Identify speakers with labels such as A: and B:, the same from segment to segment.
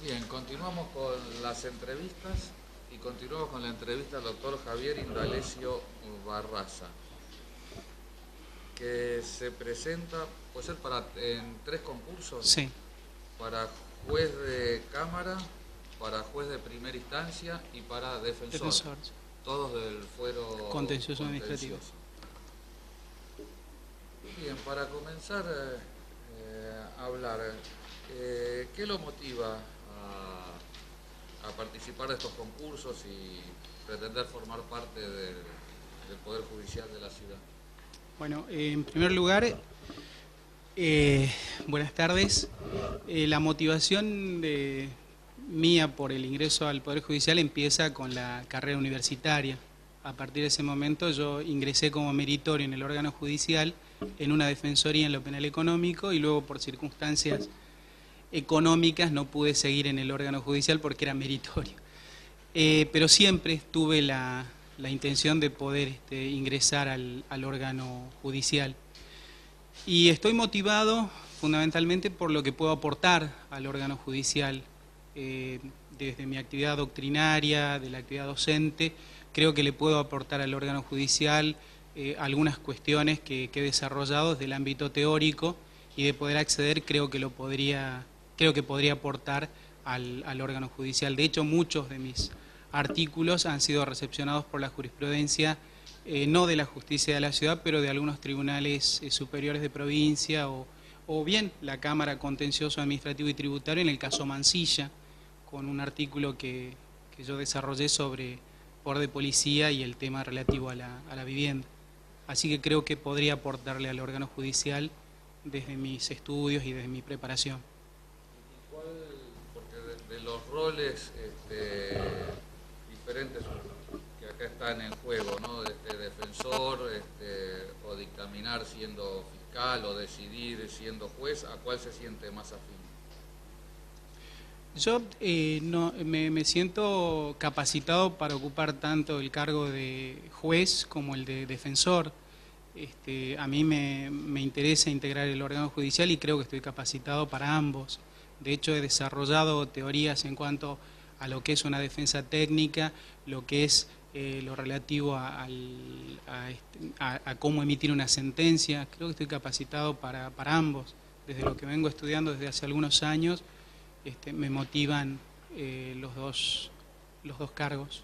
A: Bien, continuamos con las entrevistas y continuamos con la entrevista al doctor Javier Indalecio Barraza, que se presenta, puede ser en tres concursos,
B: Sí,
A: para juez de cámara, para juez de primera instancia y para defensor,
B: defensor,
A: todos del fuero
B: contencioso administrativo.
A: contencioso. Bien, para comenzar a hablar, ¿qué lo motiva a participar de estos concursos y pretender formar parte del Poder Judicial de la ciudad?
B: Bueno, en primer lugar, buenas tardes. La motivación mía por el ingreso al Poder Judicial empieza con la carrera universitaria. A partir de ese momento yo ingresé como meritorio en el órgano judicial, en una defensoría en lo penal económico, y luego por circunstancias económicas no pude seguir en el órgano judicial porque era meritorio. Pero siempre tuve la intención de poder ingresar al órgano judicial. Y estoy motivado fundamentalmente por lo que puedo aportar al órgano judicial, desde mi actividad doctrinaria, de la actividad docente. Creo que le puedo aportar al órgano judicial algunas cuestiones que he desarrollado desde el ámbito teórico, y de poder acceder creo que podría aportar al órgano judicial. De hecho, muchos de mis artículos han sido recepcionados por la jurisprudencia, no de la justicia de la ciudad, pero de algunos tribunales superiores de provincia, o bien la Cámara Contencioso Administrativo y Tributario en el caso Mansilla, con un artículo que yo desarrollé sobre poder de policía y el tema relativo a la vivienda. Así que creo que podría aportarle al órgano judicial desde mis estudios y desde mi preparación.
A: ¿Cuál, porque de los roles diferentes que acá están en juego, ¿no? Defensor, o dictaminar siendo fiscal, o decidir siendo juez, ¿a cuál se siente más afín?
B: Yo no, me siento capacitado para ocupar tanto el cargo de juez como el de defensor. A mí me interesa integrar el órgano judicial y creo que estoy capacitado para ambos. De hecho, he desarrollado teorías en cuanto a lo que es una defensa técnica, lo que es lo relativo a cómo emitir una sentencia. Creo que estoy capacitado para ambos. Desde lo que vengo estudiando desde hace algunos años, me motivan los dos cargos.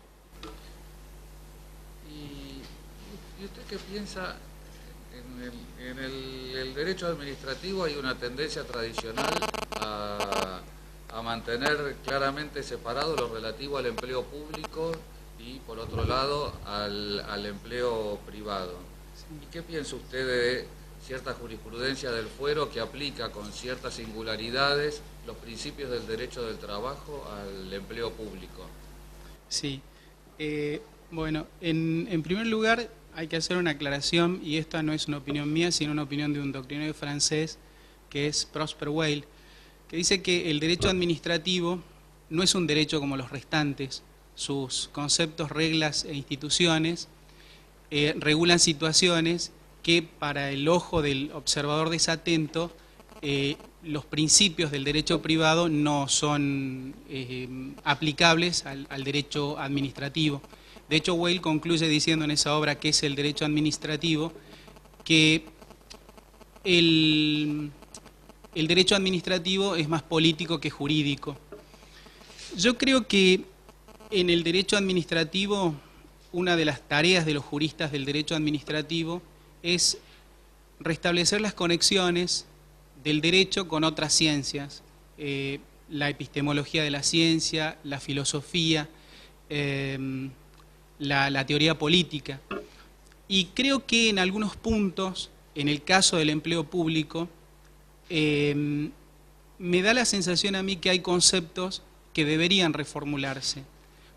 A: ¿Y usted qué piensa? En el derecho administrativo hay una tendencia tradicional a mantener claramente separado lo relativo al empleo público y, por otro lado, al empleo privado. ¿Y qué piensa usted de cierta jurisprudencia del fuero que aplica con ciertas singularidades los principios del derecho del trabajo al empleo público?
B: Sí. Bueno, en primer lugar hay que hacer una aclaración, y esta no es una opinión mía, sino una opinión de un doctrinario francés que es Prosper Weil, que dice que el derecho administrativo no es un derecho como los restantes. Sus conceptos, reglas e instituciones regulan situaciones que para el ojo del observador desatento los principios del derecho privado no son aplicables al derecho administrativo. De hecho, Weil concluye diciendo en esa obra, que es el derecho administrativo, que el derecho administrativo es más político que jurídico. Yo creo que en el derecho administrativo, una de las tareas de los juristas del derecho administrativo es restablecer las conexiones del derecho con otras ciencias, la epistemología de la ciencia, la filosofía, la teoría política. Y creo que en algunos puntos, en el caso del empleo público, me da la sensación a mí que hay conceptos que deberían reformularse.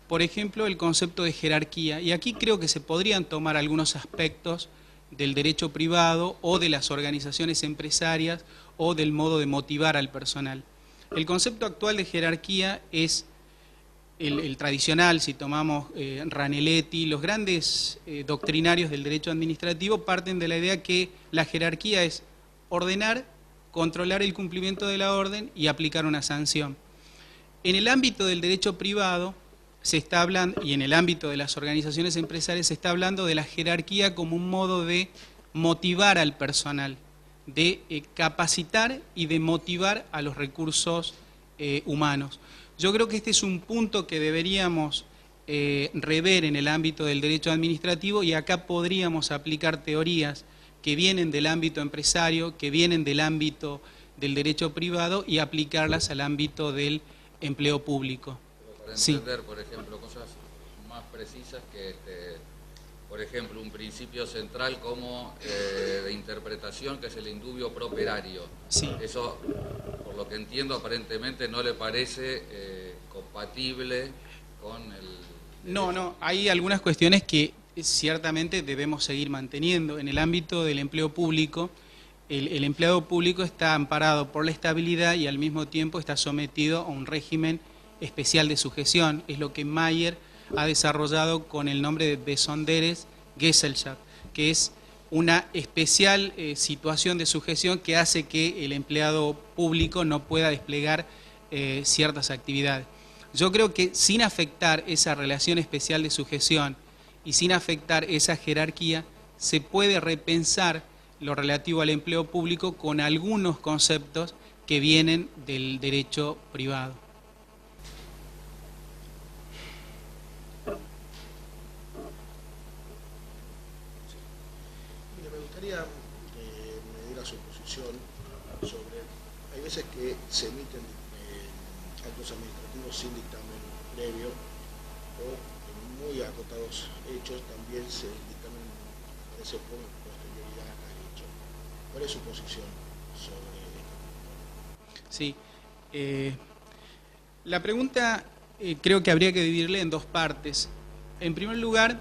B: Por ejemplo, el concepto de jerarquía. Y aquí creo que se podrían tomar algunos aspectos del derecho privado o de las organizaciones empresarias o del modo de motivar al personal. El concepto actual de jerarquía es el tradicional. Si tomamos Ranelletti, los grandes doctrinarios del derecho administrativo parten de la idea que la jerarquía es ordenar, controlar el cumplimiento de la orden y aplicar una sanción. En el ámbito del derecho privado se está hablando, y en el ámbito de las organizaciones empresariales se está hablando de la jerarquía como un modo de motivar al personal, de capacitar y de motivar a los recursos humanos. Yo creo que este es un punto que deberíamos rever en el ámbito del derecho administrativo, y acá podríamos aplicar teorías que vienen del ámbito empresario, que vienen del ámbito del derecho privado, y aplicarlas al ámbito del empleo público.
A: Para entender, por ejemplo, cosas más precisas que, por ejemplo, un principio central como de interpretación, que es el indubio properario.
B: Sí.
A: Eso, por lo que entiendo, aparentemente no le parece compatible con el...
B: No, hay algunas cuestiones que ciertamente debemos seguir manteniendo. En el ámbito del empleo público, el empleado público está amparado por la estabilidad y al mismo tiempo está sometido a un régimen especial de sujeción. Es lo que Mayer ha desarrollado con el nombre de Besonderes Gesellschaft, que es una especial situación de sujeción que hace que el empleado público no pueda desplegar ciertas actividades. Yo creo que sin afectar esa relación especial de sujeción y sin afectar esa jerarquía, se puede repensar lo relativo al empleo público con algunos conceptos que vienen del derecho privado.
C: Mira, me gustaría que me diera su posición sobre, hay veces que se emiten actos administrativos sin dictamen previo, o en muy acotados hechos también el dictamen aparece con posterioridad al hecho. ¿Cuál es su posición sobre esto?
B: Sí, la pregunta creo que habría que dividirla en dos partes. En primer lugar,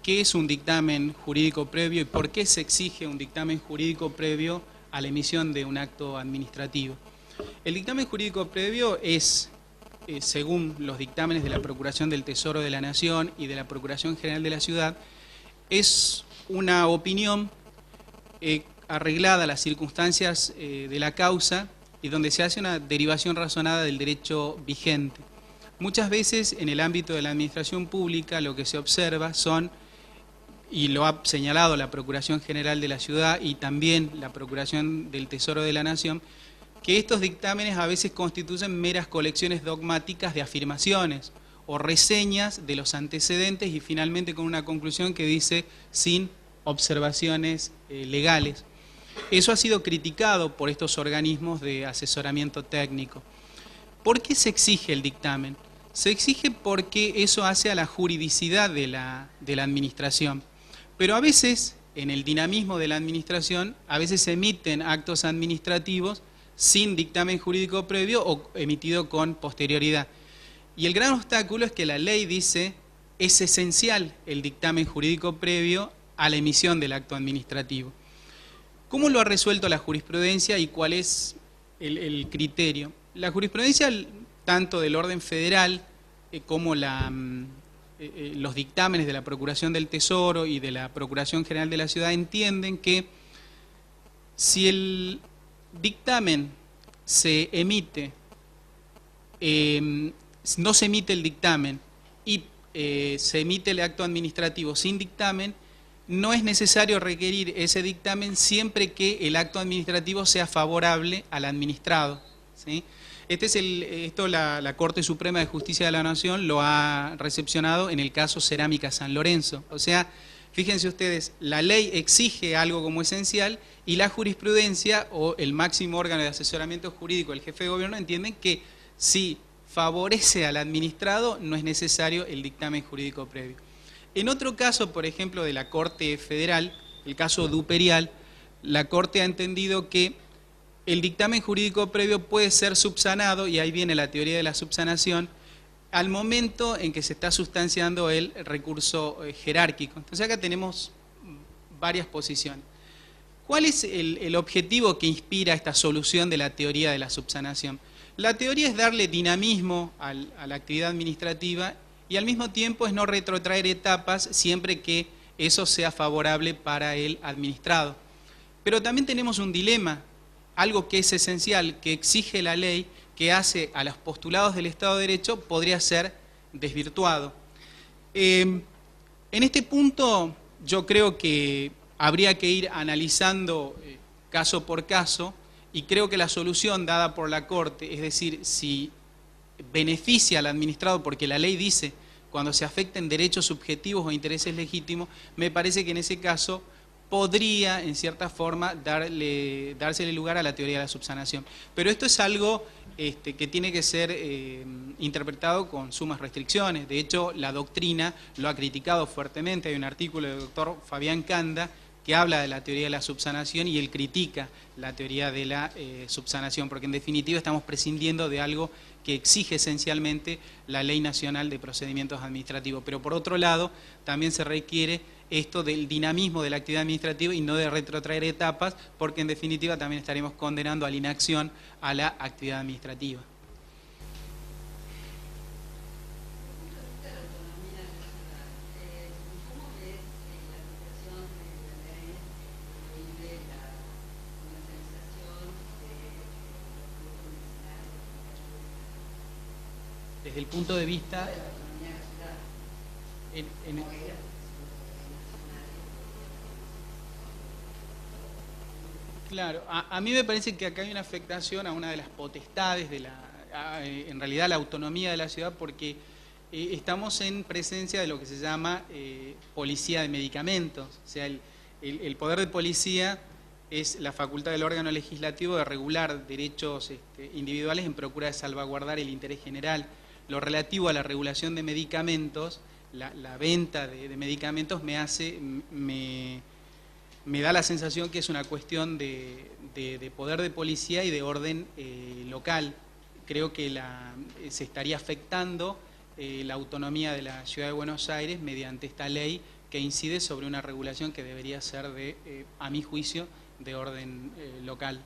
B: ¿qué es un dictamen jurídico previo y por qué se exige un dictamen jurídico previo a la emisión de un acto administrativo? El dictamen jurídico previo es, según los dictámenes de la Procuración del Tesoro de la Nación y de la Procuración General de la Ciudad, es una opinión arreglada a las circunstancias de la causa y donde se hace una derivación razonada del derecho vigente. Muchas veces en el ámbito de la administración pública lo que se observa son, y lo ha señalado la Procuración General de la Ciudad y también la Procuración del Tesoro de la Nación, que estos dictámenes a veces constituyen meras colecciones dogmáticas de afirmaciones o reseñas de los antecedentes y finalmente con una conclusión que dice sin observaciones legales. Eso ha sido criticado por estos organismos de asesoramiento técnico. ¿Por qué se exige el dictamen? Se exige porque eso hace a la juridicidad de la administración. Pero a veces, en el dinamismo de la administración, a veces se emiten actos administrativos sin dictamen jurídico previo o emitido con posterioridad. Y el gran obstáculo es que la ley dice es esencial el dictamen jurídico previo a la emisión del acto administrativo. ¿Cómo lo ha resuelto la jurisprudencia y cuál es el criterio? La jurisprudencia, tanto del orden federal como los dictámenes de la Procuración del Tesoro y de la Procuración General de la Ciudad entienden que si el dictamen se emite, no se emite el dictamen y se emite el acto administrativo sin dictamen, no es necesario requerir ese dictamen siempre que el acto administrativo sea favorable al administrado, ¿sí? Esto la Corte Suprema de Justicia de la Nación lo ha recepcionado en el caso Cerámica San Lorenzo. O sea, fíjense ustedes, la ley exige algo como esencial y la jurisprudencia o el máximo órgano de asesoramiento jurídico, el jefe de gobierno, entienden que si favorece al administrado no es necesario el dictamen jurídico previo. En otro caso, por ejemplo, de la Corte Federal, el caso Duperial, la Corte ha entendido que el dictamen jurídico previo puede ser subsanado, y ahí viene la teoría de la subsanación, al momento en que se está sustanciando el recurso jerárquico. Entonces acá tenemos varias posiciones. ¿Cuál es el objetivo que inspira esta solución de la teoría de la subsanación? La teoría es darle dinamismo a la actividad administrativa y al mismo tiempo es no retrotraer etapas siempre que eso sea favorable para el administrado. Pero también tenemos un dilema, algo que es esencial, que exige la ley, que hace a los postulados del Estado de Derecho podría ser desvirtuado. En este punto yo creo que habría que ir analizando caso por caso, y creo que la solución dada por la Corte, es decir, si beneficia al administrado, porque la ley dice cuando se afecten derechos subjetivos o intereses legítimos, me parece que en ese caso podría, en cierta forma, dársele lugar a la teoría de la subsanación. Pero esto es algo que tiene que ser interpretado con sumas restricciones. De hecho, la doctrina lo ha criticado fuertemente. Hay un artículo del doctor Fabián Canda que habla de la teoría de la subsanación y él critica la teoría de la subsanación, porque en definitiva estamos prescindiendo de algo que exige esencialmente la Ley Nacional de Procedimientos Administrativos. Pero por otro lado, también se requiere esto del dinamismo de la actividad administrativa y no de retrotraer etapas, porque en definitiva también estaremos condenando a la inacción a la actividad administrativa. Desde el punto de vista... Claro, a mí me parece que acá hay una afectación a una de las potestades, en realidad la autonomía de la ciudad, porque estamos en presencia de lo que se llama policía de medicamentos. O sea, el poder de policía es la facultad del órgano legislativo de regular derechos individuales en procura de salvaguardar el interés general. Lo relativo a la regulación de medicamentos, la venta de medicamentos me da la sensación que es una cuestión de poder de policía y de orden local. Creo que se estaría afectando la autonomía de la Ciudad de Buenos Aires mediante esta ley que incide sobre una regulación que debería ser, a mi juicio, de orden local.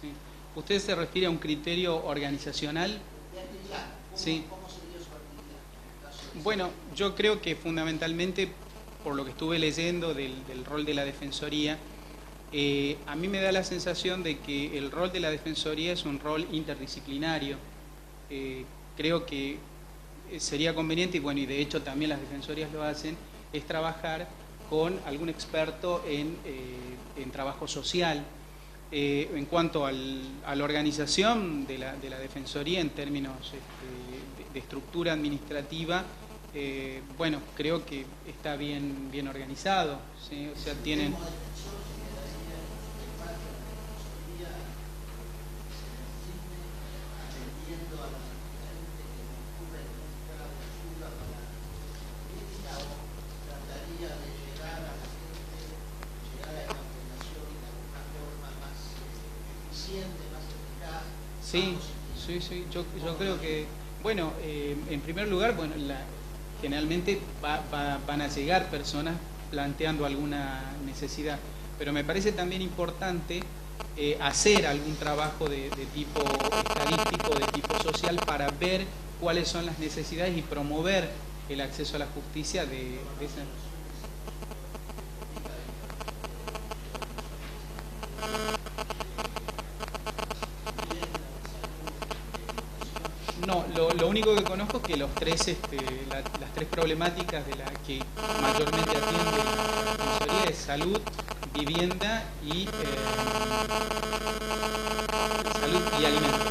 B: Sí. ¿Usted se refiere a un criterio organizacional? Sí. Bueno, yo creo que fundamentalmente, por lo que estuve leyendo del rol de la Defensoría, a mí me da la sensación de que el rol de la Defensoría es un rol interdisciplinario. Creo que sería conveniente, y bueno, y de hecho también las defensorías lo hacen, es trabajar con algún experto en trabajo social. En cuanto a la organización de la Defensoría en términos de estructura administrativa, bueno, creo que está bien organizado, ¿sí? O sea, tienen... Sí, yo creo que, bueno, en primer lugar, bueno, generalmente van a llegar personas planteando alguna necesidad, pero me parece también importante hacer algún trabajo de tipo estadístico, de tipo social, para ver cuáles son las necesidades y promover el acceso a la justicia de esa... No, Lo único que conozco es que los tres, las tres problemáticas de las que mayormente atiende la Defensoría es salud, vivienda y alimentos.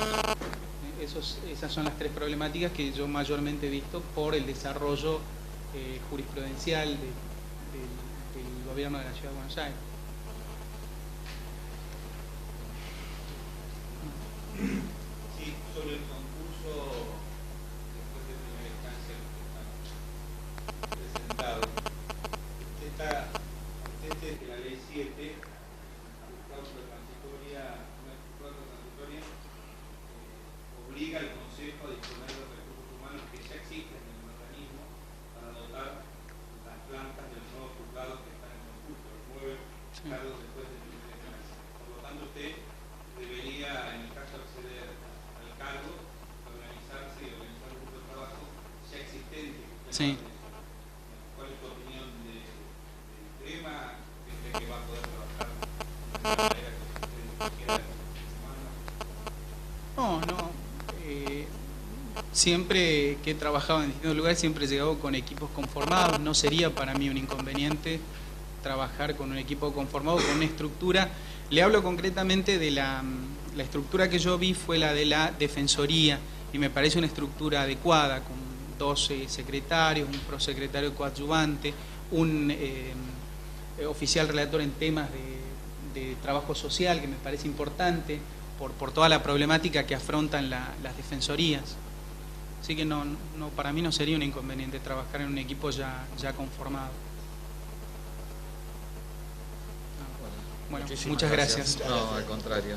B: Esas son las tres problemáticas que yo mayormente he visto por el desarrollo jurisprudencial del gobierno de la Ciudad de Buenos Aires.
D: Sí, sobre el concurso, después de primera instancia que están presentados, usted está consciente de que la ley 7, cláusula transitoria, obliga al Consejo a disponer de los recursos humanos que ya existen en el organismo para dotar las plantas del nuevo juzgado que están en concurso, los 9 cargos después de primera instancia. Por lo tanto, usted debería, en el caso de acceder al cargo, organizarse y organizar un grupo de trabajo ya existente.
B: Sí.
D: ¿Cuál es tu opinión del tema? ¿Cree que va a poder trabajar de la manera que usted quiera?
B: No. Siempre que he trabajado en distintos lugares, siempre he llegado con equipos conformados. No sería para mí un inconveniente trabajar con un equipo conformado, con una estructura. Le hablo concretamente de la estructura que yo vi fue la de la Defensoría, y me parece una estructura adecuada, con 12 secretarios, un prosecretario coadyuvante, un oficial relator en temas de trabajo social, que me parece importante, por toda la problemática que afrontan las defensorías. Así que no, para mí no sería un inconveniente trabajar en un equipo ya conformado. Bueno, muchas gracias.
A: No, al contrario.